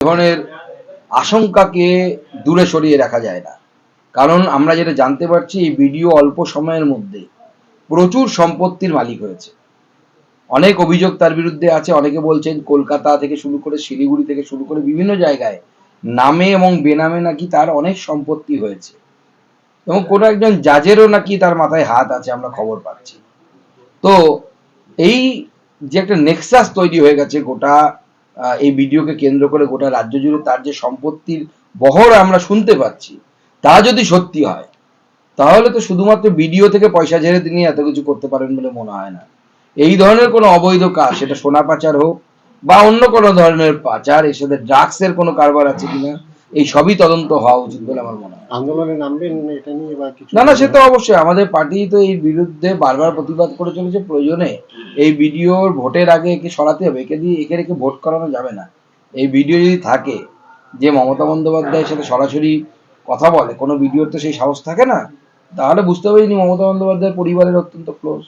ধরনের আশঙ্কাকে দূরে সরিয়ে রাখা যায় না। কারণ আমরা যেটা জানতে পারছি, এই ভিডিও অল্প সময়ের মধ্যে প্রচুর সম্পত্তির মালিক হয়েছে। অনেক অভিযোগ তার বিরুদ্ধে আছে। অনেকে বলছেন কলকাতা থেকে শুরু করে শিলিগুড়ি থেকে শুরু করে বিভিন্ন জায়গায় নামে এবং বেনামে নাকি তার অনেক সম্পত্তি হয়েছে, এবং কোনো একজন জাজেরও নাকি তার মাথায় হাত আছে, আমরা খবর পাচ্ছি। তো এই যে একটা নেক্সাস তৈরি হয়ে গেছে গোটা এই ভিডিওকে কেন্দ্র করে গোটা রাজ্য জুড়ে, তার যে সম্পত্তির বহর আমরা শুনতে পাচ্ছি, তা যদি সত্যি হয় তাহলে তো শুধুমাত্র ভিডিও থেকে পয়সা ঝেড়ে তিনি এত কিছু করতে পারেন বলে মনে হয় না। এই ধরনের কোনো অবৈধ কাজ, সেটা সোনা পাচার হোক বা অন্য কোনো ধরনের পাচার, এর সাথে ড্রাগসের কোনো কারবার আছে কিনা, এই সবই তদন্ত হওয়া উচিত বলে আমার মনে হয়। আন্দোলনে নামবেন এটা নিয়ে বা কিছু? না, সে তো অবশ্যই। আমাদের পার্টি তো এই বিরুদ্ধে বারবার প্রতিবাদ করে চলেছে। প্রয়োজনে এই ভিডিওর ভোটের আগে একে সরাতে হবে। একে রেখে ভোট করানো যাবে না। এই ভিডিও যদি থাকে, যে মমতা বন্দ্যোপাধ্যায়ের সাথে সরাসরি কথা বলে, কোনো ভিডিওর তো সেই সাহস থাকে না, তাহলে বুঝতে হবে ইনি মমতা বন্দ্যোপাধ্যায়ের পরিবারের অত্যন্ত ক্লোজ।